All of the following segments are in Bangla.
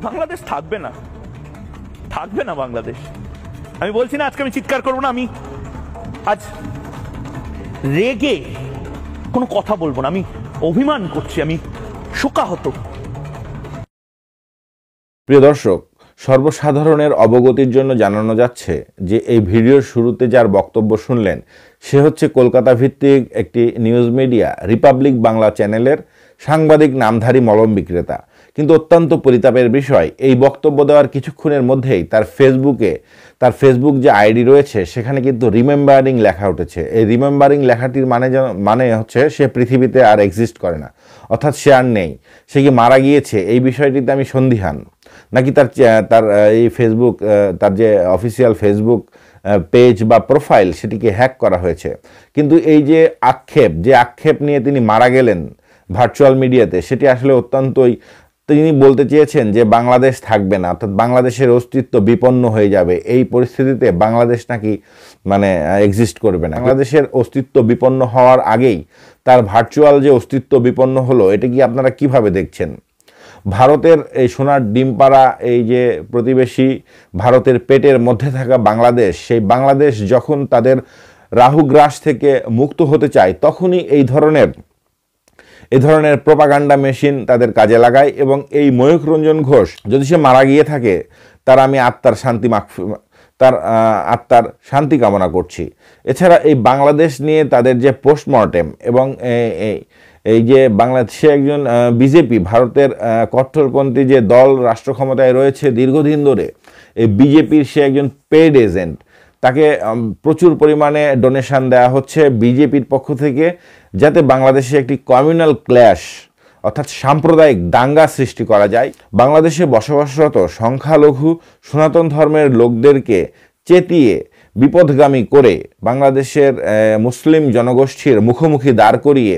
বাংলাদেশ থাকবে না, থাকবে না বাংলাদেশ। আমি বলছি না আজকে আমি চিৎকার করবো না, আমি আজ রেগে কোনো কথা বলবো না, আমি অভিমান করছি, আমি শোকাহত। প্রিয় দর্শক, সর্বসাধারণের অবগতির জন্য জানানো যাচ্ছে যে এই ভিডিওর শুরুতে যার বক্তব্য শুনলেন সে হচ্ছে কলকাতা ভিত্তিক একটি নিউজ মিডিয়া রিপাবলিক বাংলা চ্যানেলের সাংবাদিক নামধারী মলম বিক্রেতা। কিন্তু অত্যন্ত পরিতাপের বিষয়, এই বক্তব্য দেওয়ার কিছুক্ষণের মধ্যেই তার ফেসবুক যে আইডি রয়েছে সেখানে কিন্তু রিমেম্বারিং লেখা উঠেছে। এই রিমেম্বারিং লেখাটির মানে হচ্ছে সে পৃথিবীতে আর এক্সিস্ট করে না, অর্থাৎ সে আর নেই। সে কি মারা গিয়েছে এই বিষয়টিতে আমি সন্দিহান, নাকি তার এই ফেসবুক, তার যে অফিসিয়াল ফেসবুক পেজ বা প্রোফাইল সেটিকে হ্যাক করা হয়েছে। কিন্তু এই যে আক্ষেপ নিয়ে তিনি মারা গেলেন ভার্চুয়াল মিডিয়াতে, সেটি আসলে অত্যন্তই, তিনি বলতে চেয়েছেন যে বাংলাদেশ থাকবে না, অর্থাৎ বাংলাদেশের অস্তিত্ব বিপন্ন হয়ে যাবে। এই পরিস্থিতিতে বাংলাদেশ নাকি এক্সিস্ট করবে না। বাংলাদেশের অস্তিত্ব বিপন্ন হওয়ার আগেই তার ভার্চুয়াল যে অস্তিত্ব বিপন্ন হলো, এটা কি আপনারা কিভাবে দেখছেন? ভারতের এই সোনার ডিম পাড়া এই যে প্রতিবেশী, ভারতের পেটের মধ্যে থাকা বাংলাদেশ, সেই বাংলাদেশ যখন তাদের রাহুগ্রাস থেকে মুক্ত হতে চায় তখনই এই ধরনের প্রোপাগান্ডা মেশিন তাদের কাজে লাগায়। এবং এই ময়ূখ রঞ্জন ঘোষ যদি সে মারা গিয়ে থাকে, আমি তার আত্মার শান্তি কামনা করছি। এছাড়া এই বাংলাদেশ নিয়ে তাদের যে পোস্টমর্টেম, এবং এই যে বাংলাদেশে একজন বিজেপি, ভারতের কট্টরপন্থী যে দল রাষ্ট্র ক্ষমতায় রয়েছে দীর্ঘদিন ধরে, এই বিজেপির সে একজন পেইড এজেন্ট, তাকে প্রচুর পরিমাণে ডোনেশন দেওয়া হচ্ছে বিজেপির পক্ষ থেকে, যাতে বাংলাদেশে একটি কমিউনাল ক্ল্যাশ অর্থাৎ সাম্প্রদায়িক দাঙ্গা সৃষ্টি করা যায়। বাংলাদেশে বসবাসরত সংখ্যালঘু সনাতন ধর্মের লোকদেরকে চেতিয়ে বিপদগামী করে বাংলাদেশের মুসলিম জনগোষ্ঠীর মুখোমুখি দাঁড় করিয়ে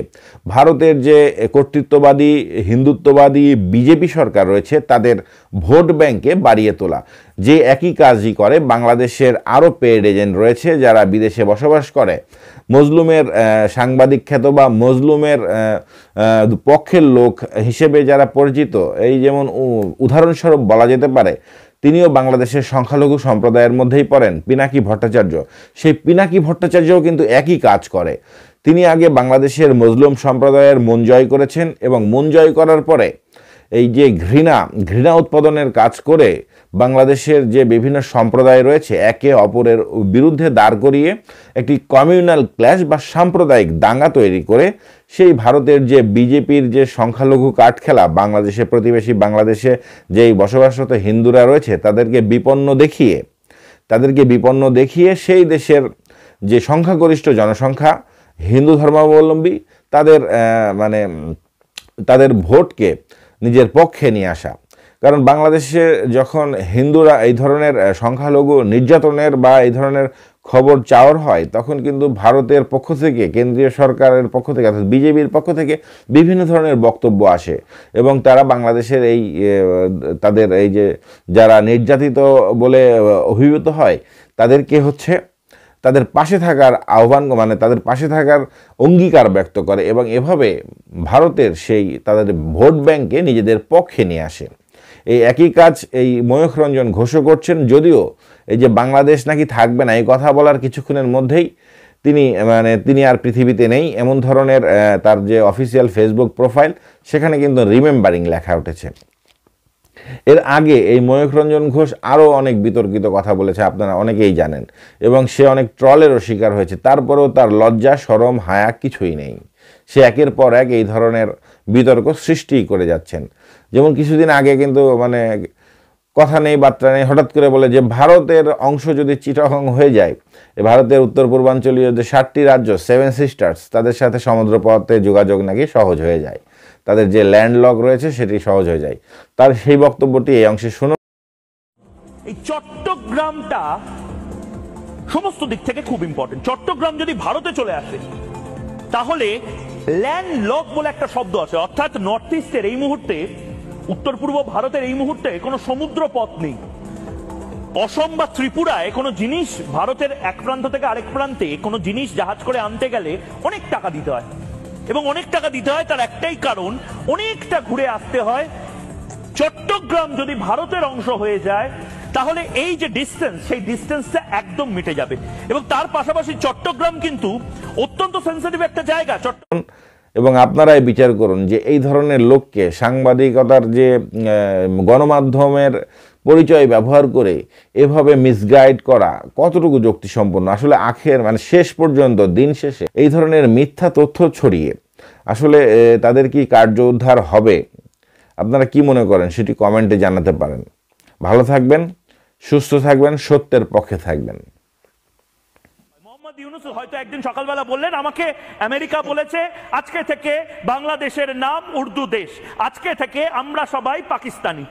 ভারতের যে কর্তৃত্ববাদী হিন্দুত্ববাদী বিজেপি সরকার রয়েছে তাদের ভোট ব্যাংকে বাড়িয়ে তোলা। যে একই কাজই করে বাংলাদেশের আরও পেইড এজেন্ট রয়েছে যারা বিদেশে বসবাস করে, মজলুমের সাংবাদিক খ্যাত বা মজলুমের পক্ষের লোক হিসেবে যারা পরিচিত। এই যেমন উদাহরণস্বরূপ বলা যেতে পারে, তিনিও বাংলাদেশের সংখ্যালঘু সম্প্রদায়ের মধ্যেই পড়েন, পিনাকি ভট্টাচার্য। সেই পিনাকি ভট্টাচার্যও কিন্তু একই কাজ করে। তিনি আগে বাংলাদেশের মজলুম সম্প্রদায়ের মন জয় করেছেন, এবং মন জয় করার পরে এই যে ঘৃণা উৎপাদনের কাজ করে বাংলাদেশের যে বিভিন্ন সম্প্রদায় রয়েছে একে অপরের বিরুদ্ধে দাঁড় করিয়ে একটি কমিউনাল ক্ল্যাশ বা সাম্প্রদায়িক দাঙ্গা তৈরি করে সেই ভারতের যে বিজেপির যে সংখ্যালঘু কাঠ খেলা, বাংলাদেশে প্রতিবেশী বাংলাদেশে যেই বসবাসরত হিন্দুরা রয়েছে তাদেরকে বিপন্ন দেখিয়ে সেই দেশের যে সংখ্যাগরিষ্ঠ জনসংখ্যা হিন্দু ধর্মাবলম্বী তাদের ভোটকে নিজের পক্ষে নিয়ে আসা। কারণ বাংলাদেশে যখন হিন্দুরা এই ধরনের সংখ্যালঘু নির্যাতনের বা এই ধরনের খবর চাওয়ার হয়, তখন কিন্তু ভারতের পক্ষ থেকে, কেন্দ্রীয় সরকারের পক্ষ থেকে অর্থাৎ বিজেপির পক্ষ থেকে বিভিন্ন ধরনের বক্তব্য আসে, এবং তারা বাংলাদেশের তাদের এই যে যারা নির্যাতিত বলে অভিহিত হয় তাদেরকে তাদের পাশে থাকার আহ্বান, তাদের পাশে থাকার অঙ্গীকার ব্যক্ত করে, এবং এভাবে ভারতের তাদের ভোট ব্যাংকে নিজেদের পক্ষে নিয়ে আসে। এই একই কাজ এই ময়ূখ রঞ্জন ঘোষও করছেন, যদিও এই যে বাংলাদেশ নাকি থাকবে না এই কথা বলার কিছুক্ষণের মধ্যেই তিনি আর পৃথিবীতে নেই এমন ধরনের তার যে অফিসিয়াল ফেসবুক প্রোফাইল সেখানে কিন্তু রিমেম্বারিং লেখা উঠেছে। এর আগে এই ময়ূখ রঞ্জন ঘোষ আরও অনেক বিতর্কিত কথা বলেছে, আপনারা অনেকেই জানেন, এবং সে অনেক ট্রলেরও শিকার হয়েছে। তারপরেও তার লজ্জা শরম হায়া কিছুই নেই, সে একের পর এক এই ধরনের বিতর্ক সৃষ্টি করে যাচ্ছেন। যেমন কিছুদিন আগে কিন্তু কথা নেই বার্তা নেই হঠাৎ করে বলে যে ভারতের অংশ যদি চিটাগং হয়ে যায়, ভারতের উত্তর পূর্বাঞ্চলীয় যে 7টি রাজ্য 7 সিস্টার্স, তাদের সাথে সমুদ্রপথে যোগাযোগ নাকি সহজ হয়ে যায়, তাদের যে ল্যান্ডলক রয়েছে সেটি সহজ হয়ে যায়। তার সেই বক্তব্যটি এই অংশে শুনুন। এই চট্টগ্রামটা সমস্ত দিক থেকে খুব ইম্পর্টেন্ট। চট্টগ্রাম যদি ভারতে চলে আসে তাহলে ল্যান্ডলক বলে একটা শব্দ আছে, অর্থাৎ নর্থ ইস্টের এই মুহূর্তে, উত্তর পূর্ব ভারতের এই মুহূর্তে কোনো সমুদ্র পথ নেই। অসম বা ত্রিপুরায় কোনো জিনিস ভারতের এক প্রান্ত থেকে আরেক প্রান্তে কোনো জিনিস জাহাজ করে আনতে গেলে অনেক টাকা দিতে হয়, এবং অনেক টাকা দিতে হয় তার একটাই কারণ, অনেকটা ঘুরে আসতে হয় চট্টগ্রাম যদি ভারতের অংশ হয়ে যায় তাহলে এই যে ডিস্টেন্স, সেই ডিস্টেন্সটা একদম মিটে যাবে। এবং তার পাশাপাশি চট্টগ্রাম কিন্তু অত্যন্ত সেন্সিটিভ একটা জায়গা। এবং আপনারাই বিচার করুন যে এই ধরনের লোককে সাংবাদিকতার যে গণমাধ্যমের পরিচয় ব্যবহার করে এভাবে মিসগাইড করা কতটুকু যুক্তিসম্পন্ন। আসলে মানে শেষ পর্যন্ত দিন শেষে এই ধরনের মিথ্যা তথ্য ছড়িয়ে আসলে তাদের কি কার্য উদ্ধার হবে? আপনারা কি মনে করেন সেটি কমেন্টে জানাতে পারেন। ভালো থাকবেন, সুস্থ থাকবেন, সত্যের পক্ষে থাকবেন। মোহাম্মদ ইউনূস হয়তো একদিন সকালবেলা বললেন, আমাকে আমেরিকা বলেছে আজকে থেকে বাংলাদেশের নাম উর্দু দেশ, আজকে থেকে আমরা সবাই পাকিস্তানি।